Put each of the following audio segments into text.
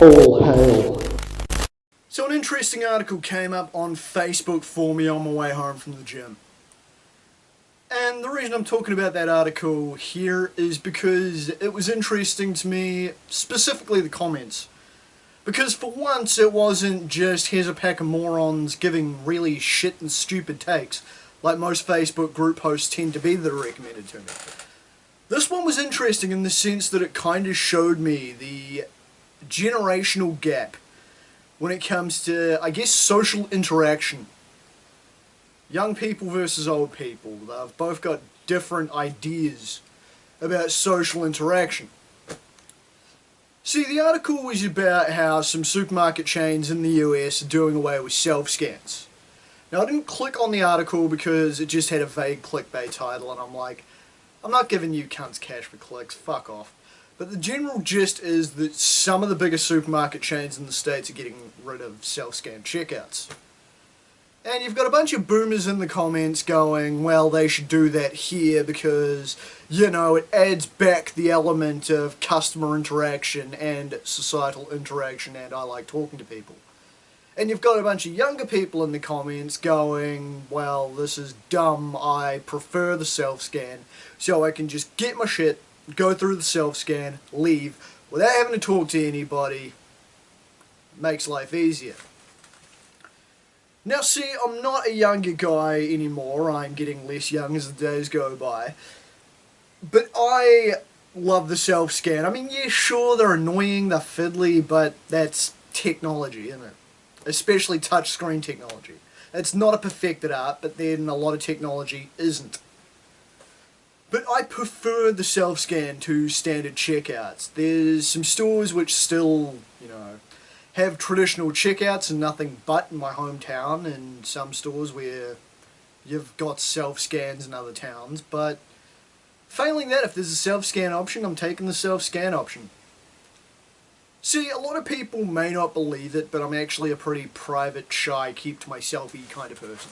All hail. So an interesting article came up on Facebook for me on my way home from the gym. And the reason I'm talking about that article here is because it was interesting to me, specifically the comments. Because for once it wasn't just here's a pack of morons giving really shit and stupid takes, like most Facebook group posts tend to be that are recommended to me. This one was interesting in the sense that it kind of showed me the generational gap when it comes to, I guess, social interaction. Young people versus old people. They've both got different ideas about social interaction. See, the article was about how some supermarket chains in the US are doing away with self-scans. Now, I didn't click on the article because it just had a vague clickbait title, and I'm like, I'm not giving you cunts cash for clicks, fuck off. But the general gist is that some of the biggest supermarket chains in the States are getting rid of self-scan checkouts. And you've got a bunch of boomers in the comments going, well, they should do that here because, you know, it adds back the element of customer interaction and societal interaction, and I like talking to people. And you've got a bunch of younger people in the comments going, well, this is dumb, I prefer the self-scan, so I can just get my shit, go through the self-scan, leave, without having to talk to anybody. Makes life easier. Now see, I'm not a younger guy anymore, I'm getting less young as the days go by, but I love the self-scan. I mean, yeah, sure, they're annoying, they're fiddly, but that's technology, isn't it? Especially touchscreen technology. It's not a perfected art, but then a lot of technology isn't. But I prefer the self-scan to standard checkouts. There's some stores which still, have traditional checkouts and nothing but in my hometown, and some stores where you've got self-scans in other towns, but failing that, if there's a self-scan option, I'm taking the self-scan option. See, a lot of people may not believe it, but I'm actually a pretty private, shy, keep-to-myself-y kind of person.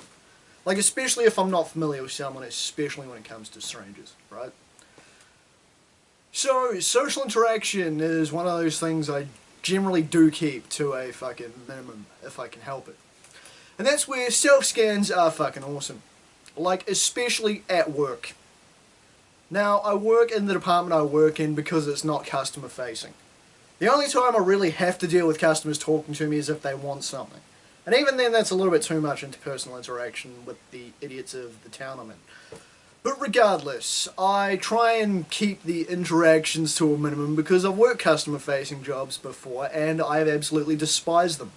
Like, especially if I'm not familiar with someone, especially when it comes to strangers, right? So, social interaction is one of those things I generally do keep to a fucking minimum, if I can help it. And that's where self-scans are fucking awesome. Like, especially at work. Now, I work in the department I work in because it's not customer-facing. The only time I really have to deal with customers talking to me is if they want something. And even then, that's a little bit too much interpersonal interaction with the idiots of the town I'm in. But regardless, I try and keep the interactions to a minimum because I've worked customer-facing jobs before and I've absolutely despised them.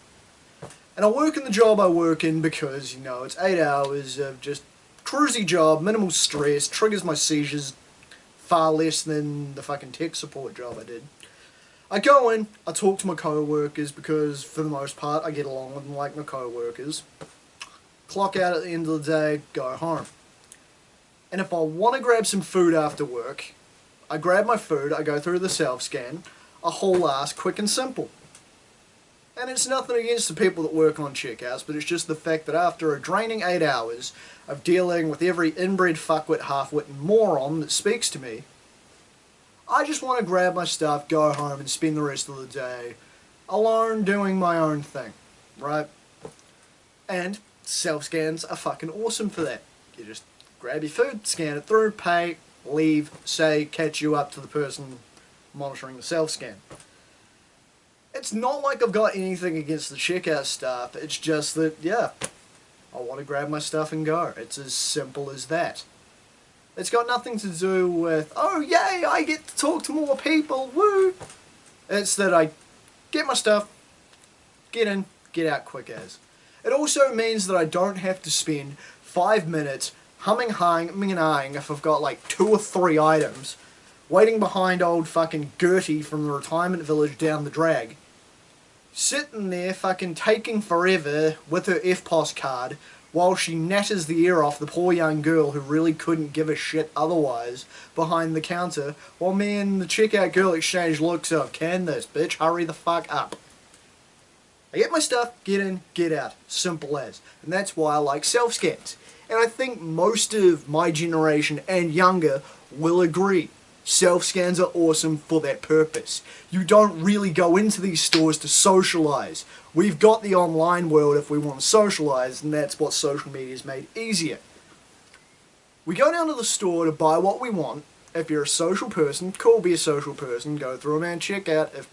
And I work in the job I work in because, it's 8 hours of just cruisy job, minimal stress, triggers my seizures far less than the fucking tech support job I did. I go in, I talk to my co-workers because, for the most part, I get along with them like my co-workers. Clock out at the end of the day, go home. And if I want to grab some food after work, I grab my food, I go through the self-scan, a whole ass, quick and simple. And it's nothing against the people that work on checkouts, but it's just the fact that after a draining 8 hours of dealing with every inbred fuckwit, half-wit and moron that speaks to me, I just want to grab my stuff, go home and spend the rest of the day alone doing my own thing, right? And self-scans are fucking awesome for that. You just grab your food, scan it through, pay, leave, say, catch you up to the person monitoring the self-scan. It's not like I've got anything against the checkout staff, it's just that, yeah, I want to grab my stuff and go. It's as simple as that. It's got nothing to do with, oh yay, I get to talk to more people, woo! It's that I get my stuff, get in, get out quick as. It also means that I don't have to spend 5 minutes humming, hawing, and ahhing if I've got like 2 or 3 items, waiting behind old fucking Gertie from the retirement village down the drag, sitting there fucking taking forever with her FPOS card while she natters the ear off the poor young girl who really couldn't give a shit otherwise behind the counter, while me and the checkout girl exchange looks of, can this bitch hurry the fuck up? I get my stuff, get in, get out. Simple as. And that's why I like self-scans. And I think most of my generation and younger will agree. Self-scans are awesome for that purpose. You don't really go into these stores to socialise. We've got the online world if we want to socialise, and that's what social media has made easier. We go down to the store to buy what we want. If you're a social person, cool, be a social person, go through a man checkout. If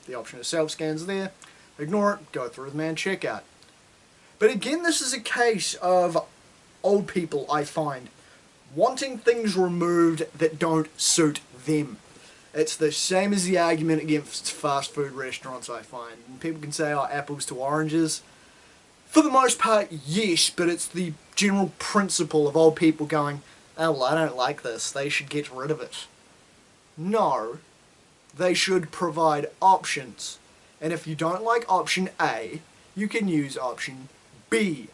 the option of self-scans is there, ignore it, go through the man checkout. But again, this is a case of old people, I find, wanting things removed that don't suit them. It's the same as the argument against fast food restaurants, I find. And people can say, oh, apples to oranges. For the most part, yes, but it's the general principle of old people going, oh, well, I don't like this, they should get rid of it. No, they should provide options. And if you don't like option A, you can use option B.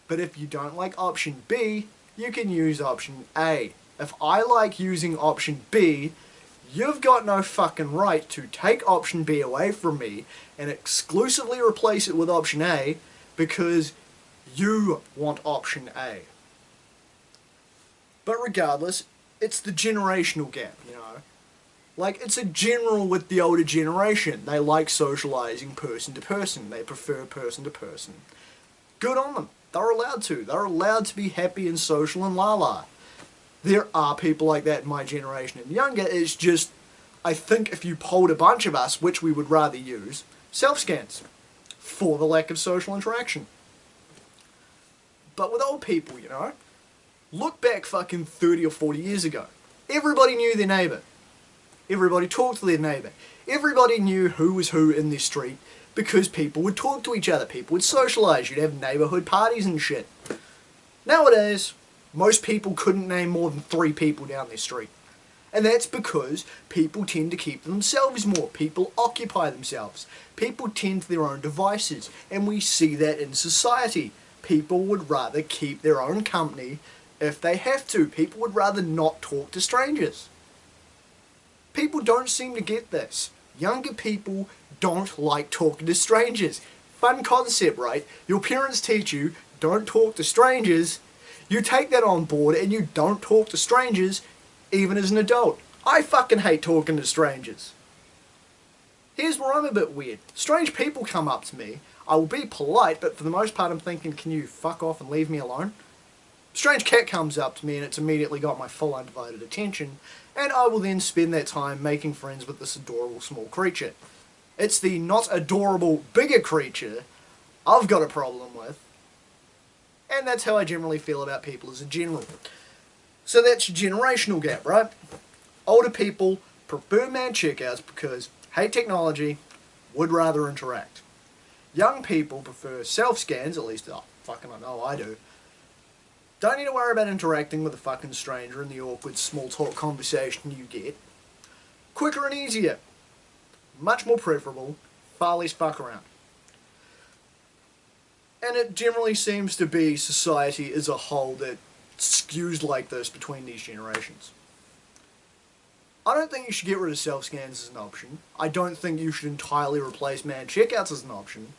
But if you don't like option B, you can use option A. If I like using option B, you've got no fucking right to take option B away from me and exclusively replace it with option A because you want option A. But regardless, it's the generational gap, you know. Like, it's a general with the older generation. They like socialising person to person. They prefer person to person. Good on them. They're allowed to. They're allowed to be happy and social and la-la. There are people like that in my generation and younger. It's just, I think if you polled a bunch of us, which we would rather use, self-scans. For the lack of social interaction. But with old people, you know, look back fucking 30 or 40 years ago. Everybody knew their neighbour. Everybody talked to their neighbour. Everybody knew who was who in their street because people would talk to each other. People would socialise. You'd have neighbourhood parties and shit. Nowadays, most people couldn't name more than 3 people down their street. And that's because people tend to keep to themselves more. People occupy themselves. People tend to their own devices. And we see that in society. People would rather keep their own company if they have to. People would rather not talk to strangers. People don't seem to get this. Younger people don't like talking to strangers. Fun concept, right? Your parents teach you, don't talk to strangers. You take that on board and you don't talk to strangers, even as an adult. I fucking hate talking to strangers. Here's where I'm a bit weird. Strange people come up to me. I will be polite, but for the most part I'm thinking, can you fuck off and leave me alone? Strange cat comes up to me and it's immediately got my full undivided attention, and I will then spend that time making friends with this adorable small creature. It's the not adorable bigger creature I've got a problem with, and that's how I generally feel about people as a general. So that's your generational gap, right? Older people prefer man checkouts because hate technology, would rather interact. Young people prefer self-scans, at least fucking I know I do. Don't need to worry about interacting with a fucking stranger and the awkward small talk conversation you get. Quicker and easier. Much more preferable. Far less fuck around. And it generally seems to be society as a whole that skews like this between these generations. I don't think you should get rid of self-scans as an option. I don't think you should entirely replace man checkouts as an option.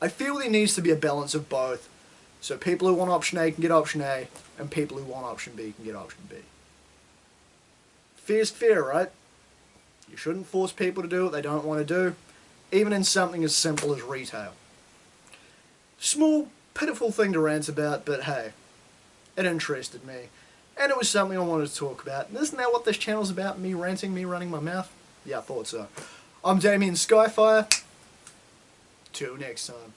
I feel there needs to be a balance of both. So people who want option A can get option A, and people who want option B can get option B. Fair's fair, right? You shouldn't force people to do what they don't want to do, even in something as simple as retail. Small, pitiful thing to rant about, but hey, it interested me. And it was something I wanted to talk about. And isn't that what this channel's about? Me ranting, me running my mouth? Yeah, I thought so. I'm Damian Skyfire. Till next time.